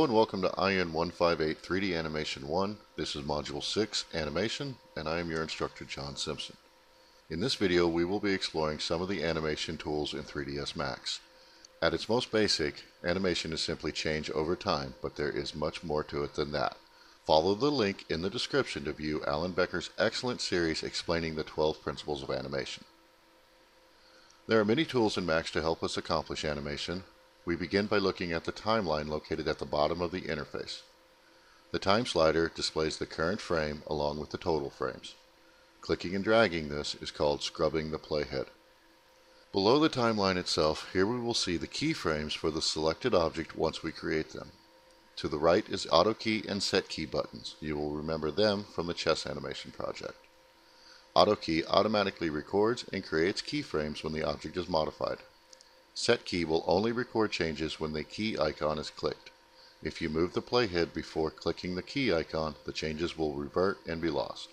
and welcome to IN158 3D Animation 1. This is Module 6, Animation, and I am your instructor, Jon Simpson. In this video, we will be exploring some of the animation tools in 3ds Max. At its most basic, animation is simply change over time, but there is much more to it than that. Follow the link in the description to view Alan Becker's excellent series explaining the 12 principles of animation. There are many tools in Max to help us accomplish animation. We begin by looking at the timeline located at the bottom of the interface. The time slider displays the current frame along with the total frames. Clicking and dragging this is called scrubbing the playhead. Below the timeline itself, here we will see the keyframes for the selected object once we create them. To the right is auto key and set key buttons. You will remember them from the chess animation project. Auto key automatically records and creates keyframes when the object is modified. Set key will only record changes when the key icon is clicked. If you move the playhead before clicking the key icon, the changes will revert and be lost.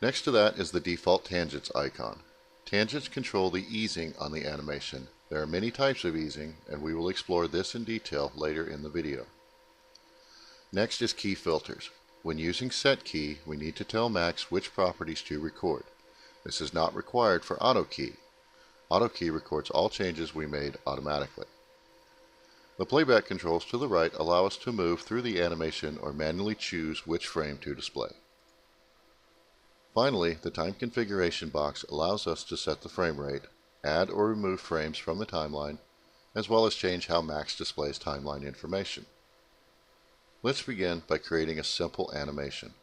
Next to that is the default tangents icon. Tangents control the easing on the animation. There are many types of easing, and we will explore this in detail later in the video. Next is key filters. When using set key, we need to tell Max which properties to record. This is not required for auto key. Auto key records all changes we made automatically. The playback controls to the right allow us to move through the animation or manually choose which frame to display. Finally, the time configuration box allows us to set the frame rate, add or remove frames from the timeline, as well as change how Max displays timeline information. Let's begin by creating a simple animation.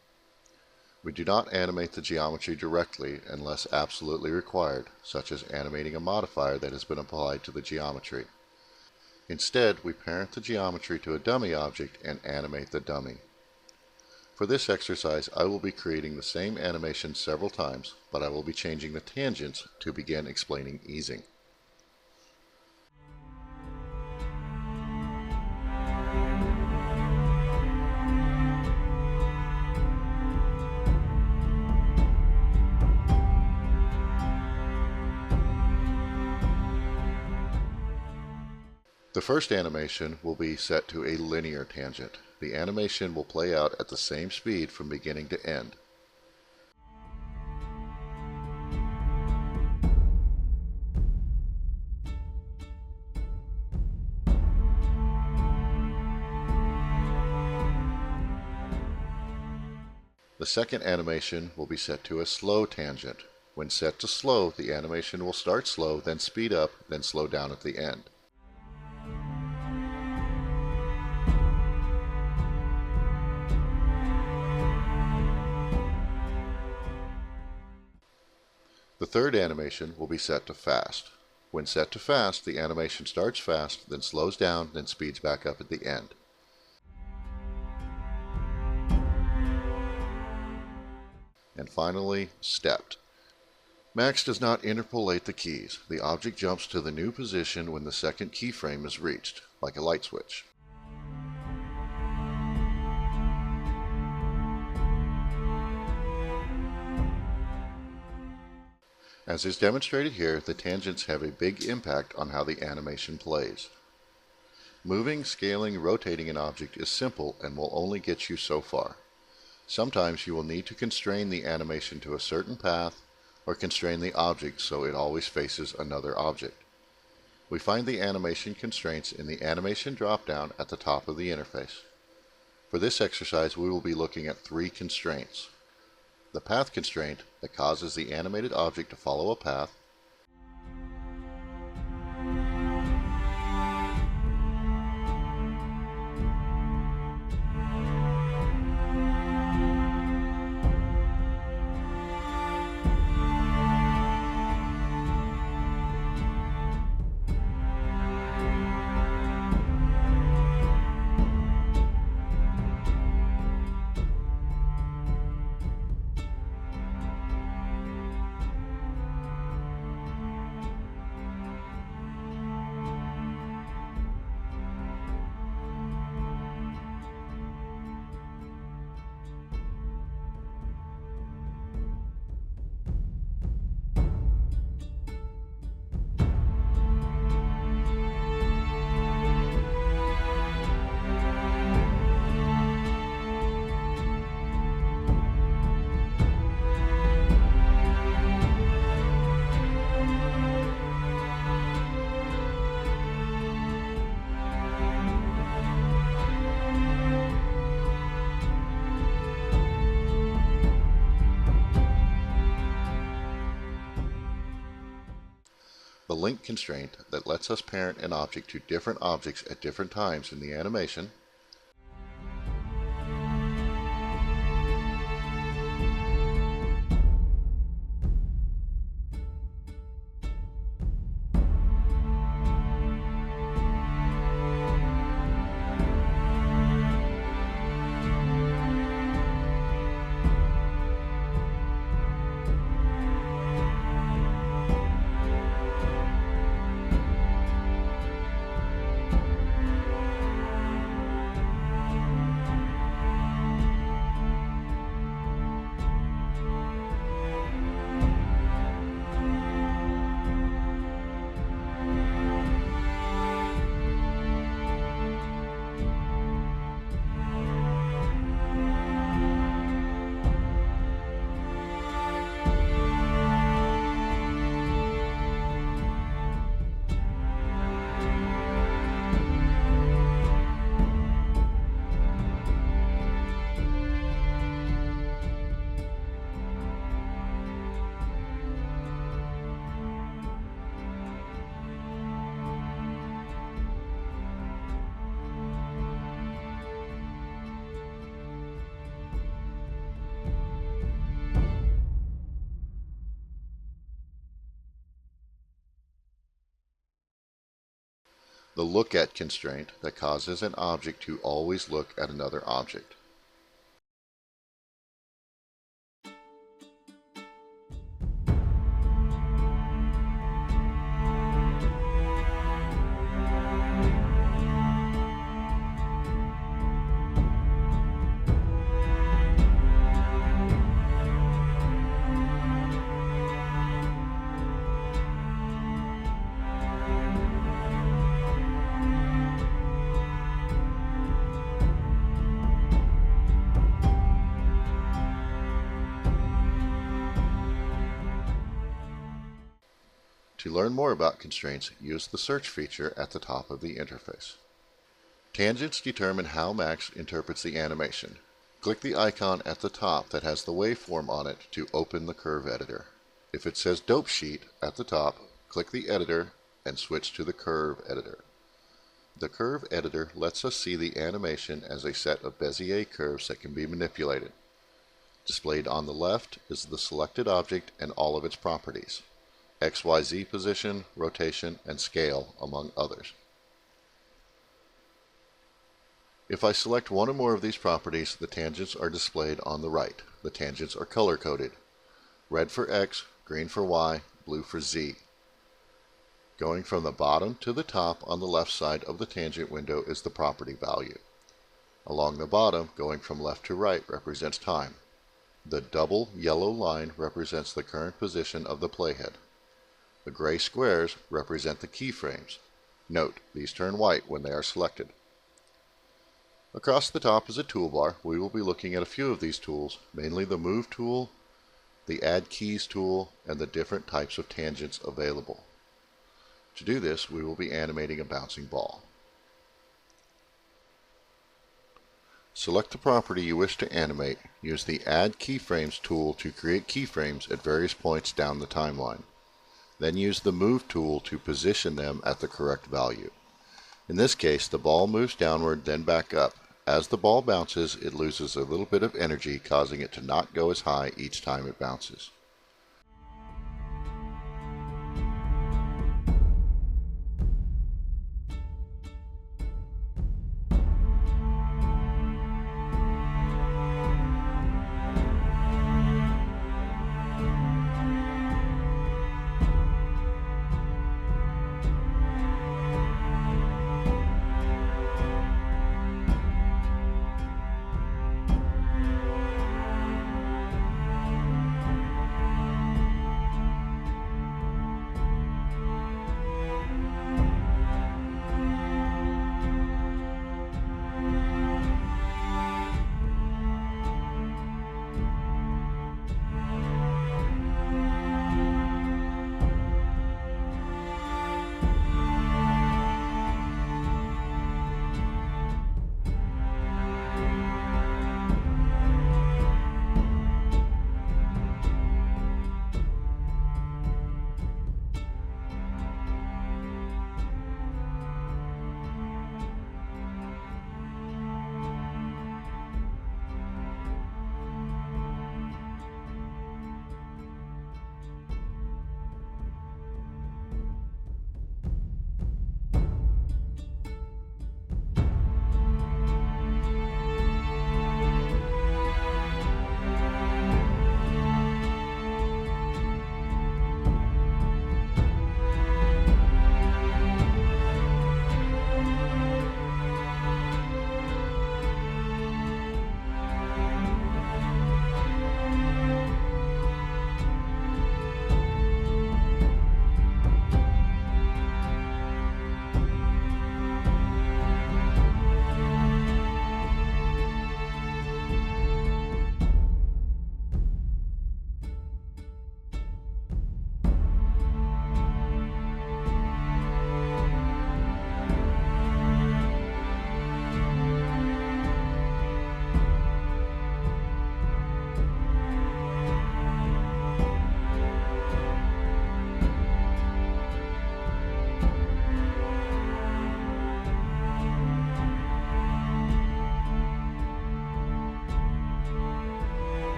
We do not animate the geometry directly unless absolutely required, such as animating a modifier that has been applied to the geometry. Instead, we parent the geometry to a dummy object and animate the dummy. For this exercise, I will be creating the same animation several times, but I will be changing the tangents to begin explaining easing. The first animation will be set to a linear tangent. The animation will play out at the same speed from beginning to end. The second animation will be set to a slow tangent. When set to slow, the animation will start slow, then speed up, then slow down at the end. The third animation will be set to fast. When set to fast, the animation starts fast, then slows down, then speeds back up at the end. And finally, stepped. Max does not interpolate the keys. The object jumps to the new position when the second keyframe is reached, like a light switch. As is demonstrated here, the tangents have a big impact on how the animation plays. Moving, scaling, rotating an object is simple and will only get you so far. Sometimes you will need to constrain the animation to a certain path or constrain the object so it always faces another object. We find the animation constraints in the animation drop-down at the top of the interface. For this exercise, we will be looking at 3 constraints. The path constraint that causes the animated object to follow a path, The link constraint that lets us parent an object to different objects at different times in the animation. The look at constraint that causes an object to always look at another object. To learn more about constraints, use the search feature at the top of the interface. Tangents determine how Max interprets the animation. Click the icon at the top that has the waveform on it to open the curve editor. If it says Dope Sheet at the top, click the editor and switch to the curve editor. The curve editor lets us see the animation as a set of Bezier curves that can be manipulated. Displayed on the left is the selected object and all of its properties. XYZ position, rotation, and scale, among others. If I select one or more of these properties, the tangents are displayed on the right. The tangents are color-coded. Red for X, green for Y, blue for Z. Going from the bottom to the top on the left side of the tangent window is the property value. Along the bottom, going from left to right, represents time. The double yellow line represents the current position of the playhead. The gray squares represent the keyframes. Note, these turn white when they are selected. Across the top is a toolbar. We will be looking at a few of these tools, mainly the Move tool, the Add Keys tool, and the different types of tangents available. To do this, we will be animating a bouncing ball. Select the property you wish to animate. Use the Add Keyframes tool to create keyframes at various points down the timeline. Then use the Move tool to position them at the correct value. In this case, the ball moves downward, then back up. As the ball bounces, it loses a little bit of energy, causing it to not go as high each time it bounces.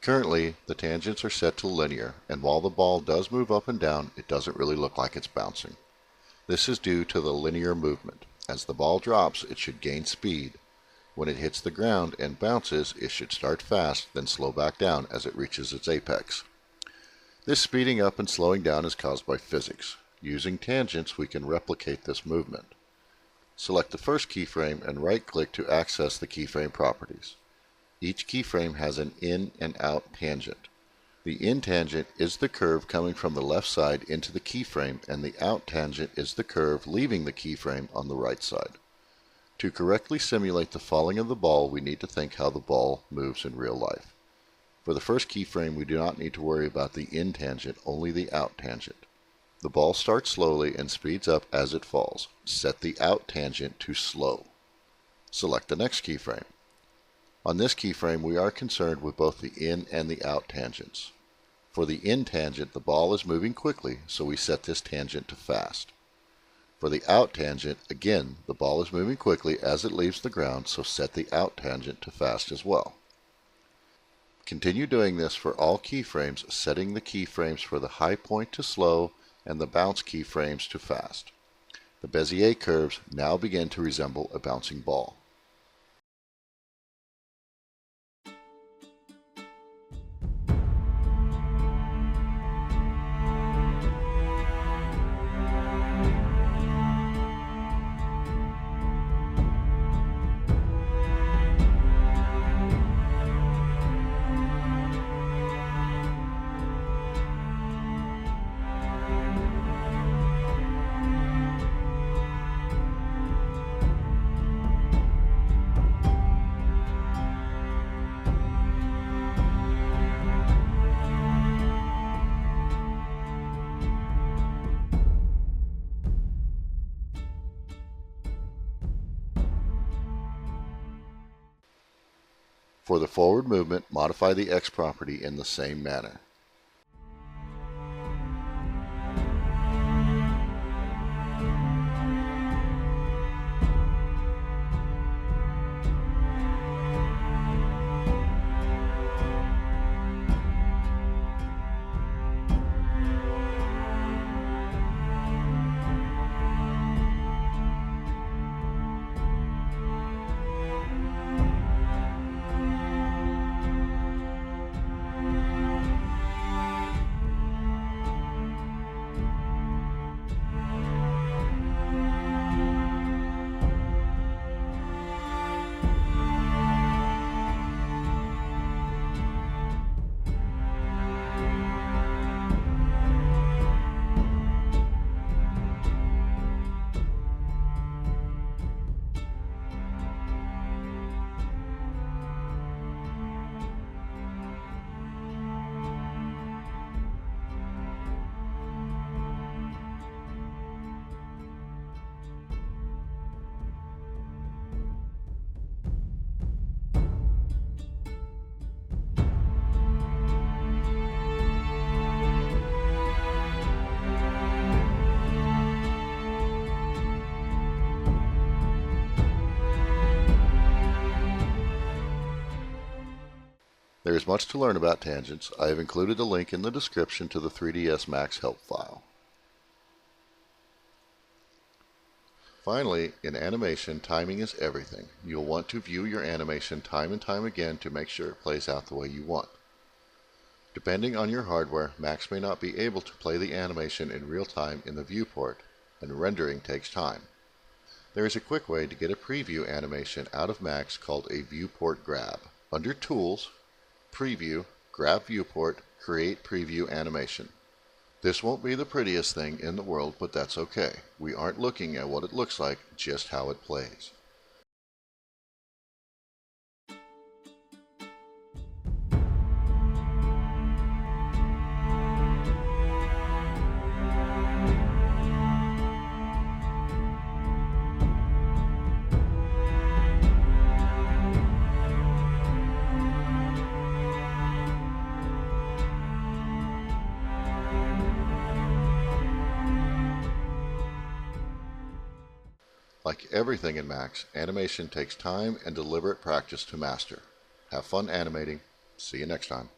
Currently, the tangents are set to linear, and while the ball does move up and down, it doesn't really look like it's bouncing. This is due to the linear movement. As the ball drops, it should gain speed. When it hits the ground and bounces, it should start fast, then slow back down as it reaches its apex. This speeding up and slowing down is caused by physics. Using tangents, we can replicate this movement. Select the first keyframe and right-click to access the keyframe properties. Each keyframe has an in and out tangent. The in tangent is the curve coming from the left side into the keyframe, and the out tangent is the curve leaving the keyframe on the right side. To correctly simulate the falling of the ball, we need to think how the ball moves in real life. For the first keyframe, we do not need to worry about the in tangent, only the out tangent. The ball starts slowly and speeds up as it falls. Set the out tangent to slow. Select the next keyframe. On this keyframe, we are concerned with both the in and the out tangents. For the in tangent, the ball is moving quickly, so we set this tangent to fast. For the out tangent, again, the ball is moving quickly as it leaves the ground, so set the out tangent to fast as well. Continue doing this for all keyframes, setting the keyframes for the high point to slow and the bounce keyframes to fast. The Bezier curves now begin to resemble a bouncing ball. For the forward movement, modify the X property in the same manner. There is much to learn about tangents. I have included a link in the description to the 3ds Max help file. Finally, in animation, timing is everything. You'll want to view your animation time and time again to make sure it plays out the way you want. Depending on your hardware, Max may not be able to play the animation in real time in the viewport, and rendering takes time. There is a quick way to get a preview animation out of Max called a viewport grab. Under Tools, Preview, grab viewport, create preview animation. This won't be the prettiest thing in the world, but that's okay. We aren't looking at what it looks like, just how it plays. Like everything in Max, animation takes time and deliberate practice to master. Have fun animating. See you next time.